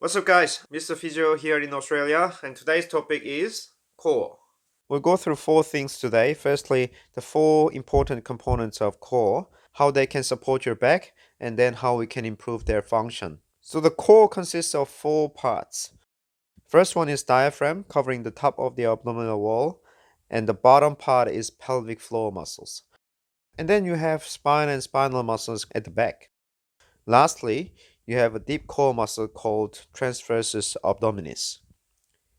What's up guys, Mr. Physio here in Australia, and today's topic is core. We'll go through four things today. Firstly, the four important components of core, how they can support your back, and then how we can improve their function. So the core consists of four parts. First one is diaphragm, covering the top of the abdominal wall, and the bottom part is pelvic floor muscles. And then you have spine and spinal muscles at the back. Lastly, you have a deep core muscle called transversus abdominis.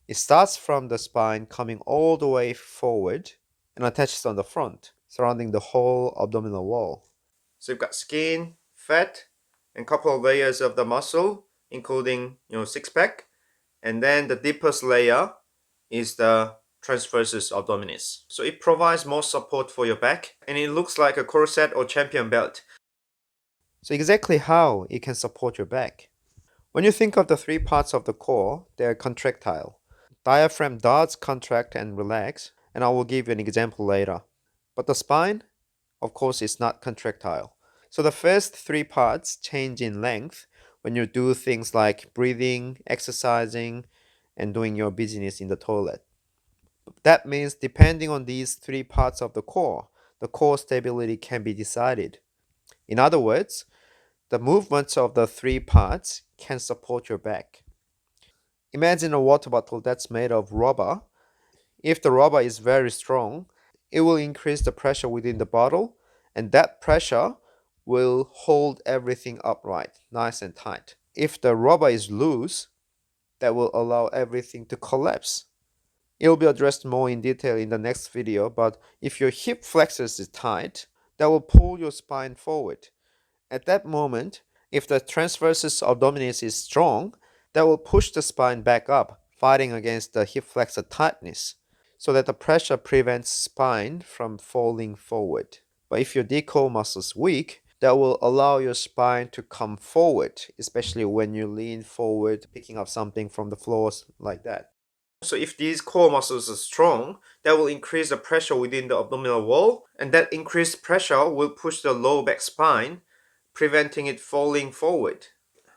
It starts from the spine coming all the way forward and attaches on the front, surrounding the whole abdominal wall. So you've got skin, fat, and a couple of layers of the muscle, including six pack, and then the deepest layer is the transversus abdominis. So it provides more support for your back, and it looks like a corset or champion belt. So exactly how it can support your back. When you think of the three parts of the core, they are contractile. Diaphragm does contract and relax, and I will give you an example later. But the spine, of course, is not contractile. So the first three parts change in length when you do things like breathing, exercising, and doing your business in the toilet. That means depending on these three parts of the core stability can be decided. In other words, the movements of the three parts can support your back. Imagine a water bottle that's made of rubber. If the rubber is very strong, it will increase the pressure within the bottle, and that pressure will hold everything upright, nice and tight. If the rubber is loose, that will allow everything to collapse. It will be addressed more in detail in the next video, but if your hip flexors is tight, that will pull your spine forward. At that moment, if the transversus abdominis is strong, that will push the spine back up, fighting against the hip flexor tightness, so that the pressure prevents spine from falling forward. But if your decore muscle is weak, that will allow your spine to come forward, especially when you lean forward, picking up something from the floors like that. So if these core muscles are strong, that will increase the pressure within the abdominal wall, and that increased pressure will push the low back spine, preventing it falling forward.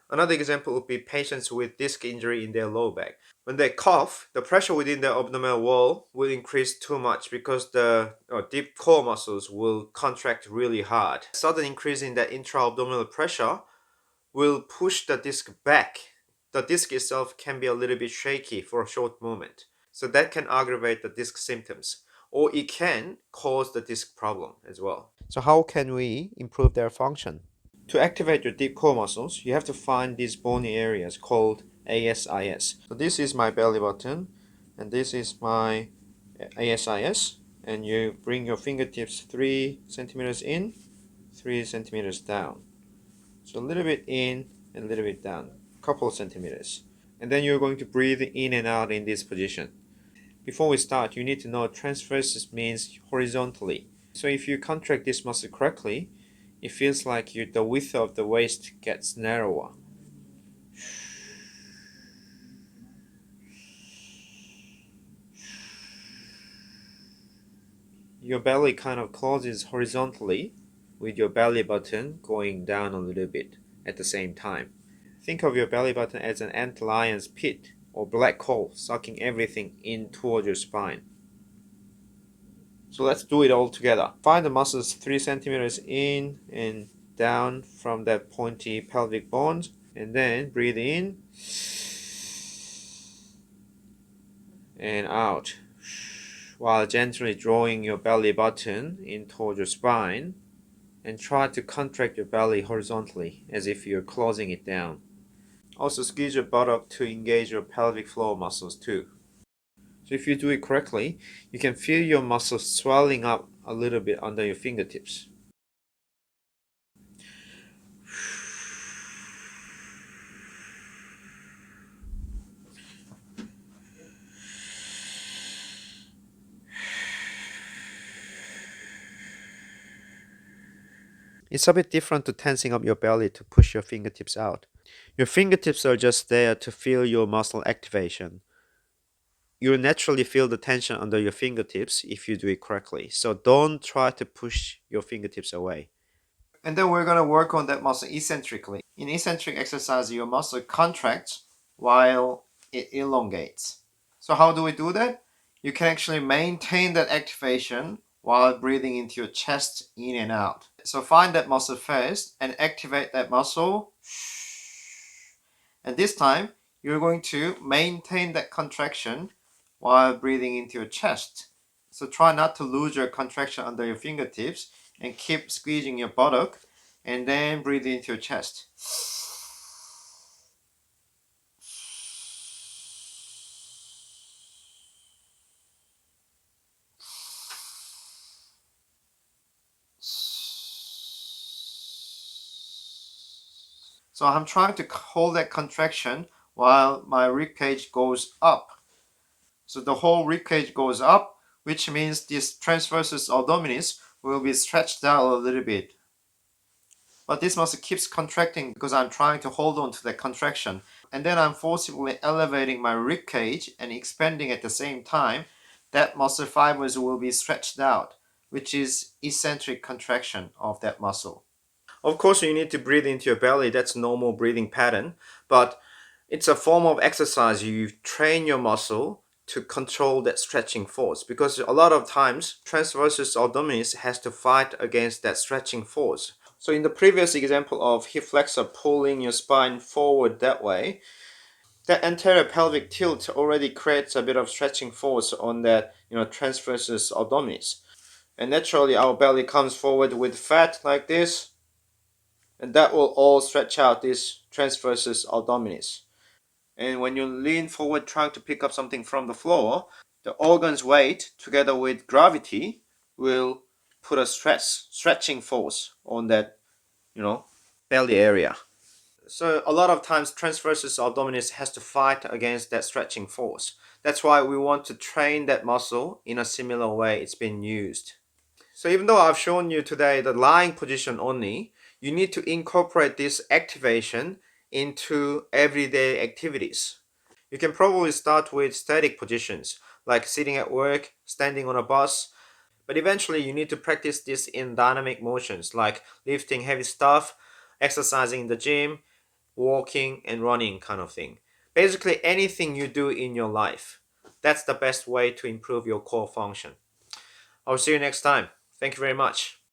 Another example would be patients with disc injury in their low back. When they cough, the pressure within the abdominal wall will increase too much because the deep core muscles will contract really hard. Sudden increase in that intra-abdominal pressure will push the disc back. The disc itself can be a little bit shaky for a short moment. So that can aggravate the disc symptoms, or it can cause the disc problem as well. So how can we improve their function? To activate your deep core muscles, you have to find these bony areas called ASIS. So this is my belly button, and this is my ASIS, and you bring your fingertips 3 centimeters in, 3 centimeters down. So a little bit in and a little bit down, a couple of centimeters. And then you're going to breathe in and out in this position. Before we start, you need to know transversus means horizontally. So if you contract this muscle correctly, it feels like the width of the waist gets narrower. Your belly kind of closes horizontally with your belly button going down a little bit at the same time. Think of your belly button as an antlion's pit or black hole sucking everything in toward your spine. So let's do it all together. Find the muscles 3 centimeters in and down from that pointy pelvic bone, and then breathe in and out while gently drawing your belly button in toward your spine, and try to contract your belly horizontally as if you're closing it down. Also squeeze your butt up to engage your pelvic floor muscles too. So if you do it correctly, you can feel your muscles swelling up a little bit under your fingertips. It's a bit different to tensing up your belly to push your fingertips out. Your fingertips are just there to feel your muscle activation. You'll naturally feel the tension under your fingertips if you do it correctly. So don't try to push your fingertips away. And then we're going to work on that muscle eccentrically. In eccentric exercise, your muscle contracts while it elongates. So how do we do that? You can actually maintain that activation while breathing into your chest in and out. So find that muscle first and activate that muscle. And this time, you're going to maintain that contraction while breathing into your chest. So try not to lose your contraction under your fingertips and keep squeezing your buttock and then breathe into your chest. So I'm trying to hold that contraction while my ribcage goes up. So the whole ribcage goes up, which means this transversus abdominis will be stretched out a little bit. But this muscle keeps contracting because I'm trying to hold on to that contraction. And then I'm forcibly elevating my ribcage and expanding at the same time. That muscle fibers will be stretched out, which is eccentric contraction of that muscle. Of course, you need to breathe into your belly. That's normal breathing pattern. But it's a form of exercise. You train your muscle to control that stretching force because a lot of times transversus abdominis has to fight against that stretching force. So in the previous example of hip flexor pulling your spine forward that way, that anterior pelvic tilt already creates a bit of stretching force on that, transversus abdominis. And naturally our belly comes forward with fat like this, and that will all stretch out this transversus abdominis. And when you lean forward trying to pick up something from the floor, the organ's weight together with gravity will put a stretching force on that, belly area. So a lot of times transversus abdominis has to fight against that stretching force. That's why we want to train that muscle in a similar way it's been used. So even though I've shown you today the lying position only, you need to incorporate this activation into everyday activities. You can probably start with static positions, like sitting at work, standing on a bus, but eventually you need to practice this in dynamic motions, like lifting heavy stuff, exercising in the gym, walking and running kind of thing. Basically anything you do in your life. That's the best way to improve your core function. I'll see you next time. Thank you very much.